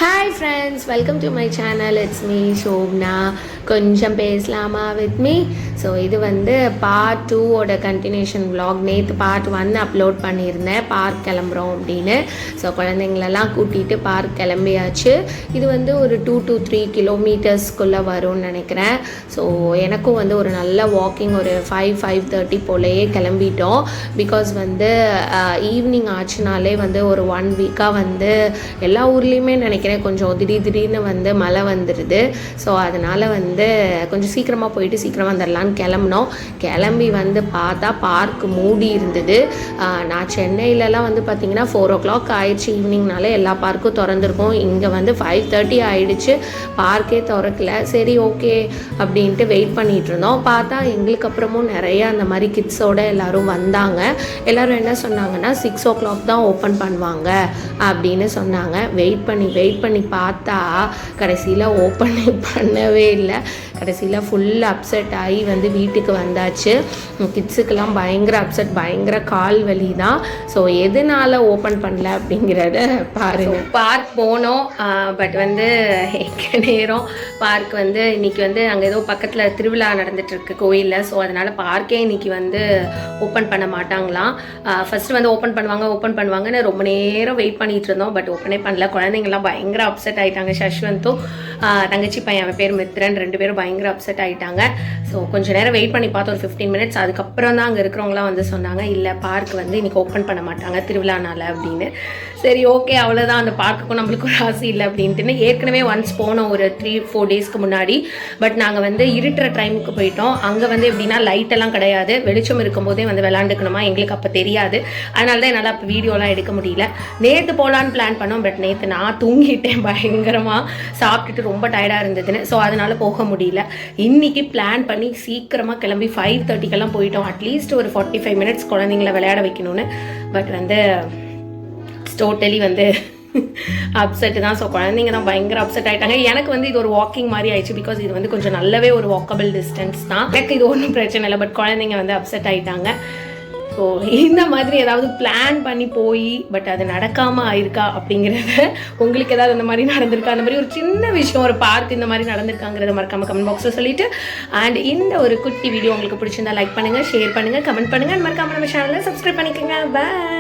Hi friends, welcome to my channel. It's me Shobna. கொஞ்சம் பேசலாமா with me. So இது வந்து பார்ட் 2 ஓட கண்டினியூஷன் vlog. நேற்று பார்ட் 1 அப்லோட் பண்ணியிருந்தேன், பார்க் கிளம்புறோம் அப்படின்னு. ஸோ குழந்தைங்களெல்லாம் கூட்டிகிட்டு பார்க் கிளம்பியாச்சு. இது வந்து ஒரு 2 to 3 கிலோமீட்டர்ஸ்க்குள்ளே வரும்னு நினைக்கிறேன். ஸோ எனக்கும் வந்து ஒரு நல்ல வாக்கிங், ஒரு 5:30 போலேயே கிளம்பிட்டோம். பிகாஸ் வந்து ஈவினிங் ஆச்சுனாலே வந்து ஒரு 1 வீக்காக வந்து எல்லா ஊர்லேயுமே நினைக்கிறேன் கொஞ்சம் திடீர்னு வந்து மழை வந்துடுது. ஸோ அதனால் வந்து கொஞ்சம் சீக்கிரமாக போயிட்டு சீக்கிரமாக வந்துடலான்னு கிளம்புனோம். கிளம்பி வந்து பார்த்தா பார்க் மூடி இருந்தது. நான் சென்னையிலலாம் வந்து பார்த்திங்கன்னா 4 o'clock ஆயிடுச்சு ஈவினிங்னாலே எல்லா பார்க்கும் திறந்துருக்கும். இங்கே வந்து 5:30 ஆகிடுச்சு, பார்க்கே திறக்கல. சரி ஓகே அப்படின்ட்டு வெயிட் பண்ணிகிட்டு இருந்தோம். பார்த்தா எங்களுக்கு அப்புறமும் நிறைய அந்த மாதிரி கிட்ஸோடு எல்லோரும் வந்தாங்க. எல்லோரும் என்ன சொன்னாங்கன்னா 6 o'clock தான் ஓப்பன் பண்ணுவாங்க அப்படின்னு சொன்னாங்க. வெயிட் பண்ணி பார்த்தா கடைசியில் ஓப்பன் பண்ணவே இல்லை. கடைசியில் ஃபுல் அப்செட் ஆகி வந்து வீட்டுக்கு வந்தாச்சு. கிட்ஸுக்கெல்லாம் பயங்கர அப்செட், பயங்கர கால் வலி தான். ஸோ எதனால் ஓப்பன் பண்ணல அப்படிங்கிறத பாருங்கள். பார்க் போனோம், பட் வந்து எங்கள் நேரம் பார்க் வந்து இன்றைக்கி வந்து அங்கே ஏதோ பக்கத்தில் திருவிழா நடந்துகிட்ருக்கு கோயிலில். ஸோ அதனால் பார்க்கே இன்றைக்கி வந்து ஓப்பன் பண்ண மாட்டாங்களாம். ஃபஸ்ட்டு வந்து ஓப்பன் பண்ணுவாங்கன்னு ரொம்ப நேரம் வெயிட் பண்ணிகிட்டு இருந்தோம், பட் ஓப்பனே பண்ணல. குழந்தைங்கள்லாம் பயங்கர அப்செட் ஆகிட்டாங்க. சஷ்வந்தும் தங்கச்சி பையன், அவன் பேர் மித்ரன், 2 பேரும் பயங்கர அப்செட் ஆகிட்டாங்க. ஸோ கொஞ்சம் நேரம் வெயிட் பண்ணி பார்த்தோம், ஒரு 15 minutes. அதுக்கப்புறம் தான் அங்கே இருக்கிறவங்களாம் வந்து சொன்னாங்க, இல்லை பார்க் வந்து இன்றைக்கி ஓப்பன் பண்ண மாட்டாங்க திருவிழானால அப்படின்னு. சரி ஓகே, அவ்வளோதான், அந்த பார்க்குக்கும் நம்மளுக்கு ஒரு ஆசை இல்லை அப்படின்ட்டுன்னு ஏற்கனவே ஒன்ஸ் போனோம் ஒரு 3-4 daysக்கு முன்னாடி. பட் நாங்கள் வந்து இருட்டுற டைமுக்கு போயிட்டோம். அங்கே வந்து எப்படின்னா லைட்டெல்லாம் கிடையாது, வெளிச்சம் இருக்கும்போதே வந்து விளாண்டுக்கணுமா, எங்களுக்கு அப்போ தெரியாது. அதனால தான் என்னால் அப்போ வீடியோலாம் எடுக்க முடியல. நேற்று போகலான்னு பிளான் பண்ணோம், பட் நேற்று நான் தூங்கிட்டேன் பயங்கரமாக, சாப்பிட்டுட்டு ரொம்ப டயர்டாக இருந்ததுன்னு. ஸோ அதனால் போக முடியல. இன்றைக்கி பிளான் பண்ணி சீக்கிரமாக கிளம்பி 5:30 போயிட்டோம். அட்லீஸ்ட் ஒரு 45 minutes குழந்தைங்கள விளையாட வைக்கணும்னு. பட் வந்து டோட்டலி வந்து அப்செட்டு தான். ஸோ குழந்தைங்க தான் பயங்கர அப்செட் ஆகிட்டாங்க. எனக்கு வந்து இது ஒரு வாக்கிங் மாதிரி ஆயிடுச்சு, பிகாஸ் இது வந்து கொஞ்சம் நல்லாவே ஒரு வாக்கபிள் டிஸ்டன்ஸ் தான். எனக்கு இது ஒன்றும் பிரச்சனை இல்லை, பட் குழந்தைங்க வந்து அப்செட் ஆகிட்டாங்க. ஸோ இந்த மாதிரி ஏதாவது பிளான் பண்ணி போய் பட் அது நடக்காமல் ஆயிருக்கா அப்படிங்கிறத, உங்களுக்கு ஏதாவது அந்த மாதிரி நடந்திருக்கா, அந்த மாதிரி ஒரு சின்ன விஷயம், ஒரு பார்க் இந்த மாதிரி நடந்திருக்காங்கிறத மறக்காமல் கமெண்ட் பாக்ஸில் சொல்லிவிட்டு, அண்ட் இந்த ஒரு குட்டி வீடியோ உங்களுக்கு பிடிச்சிருந்தா லைக் பண்ணுங்கள், ஷேர் பண்ணுங்கள், கமெண்ட் பண்ணுங்கள், அண்ட் மறக்காமல் நம்ம சேனலில் சப்ஸ்கிரைப் பண்ணிக்கோங்க. பாய்.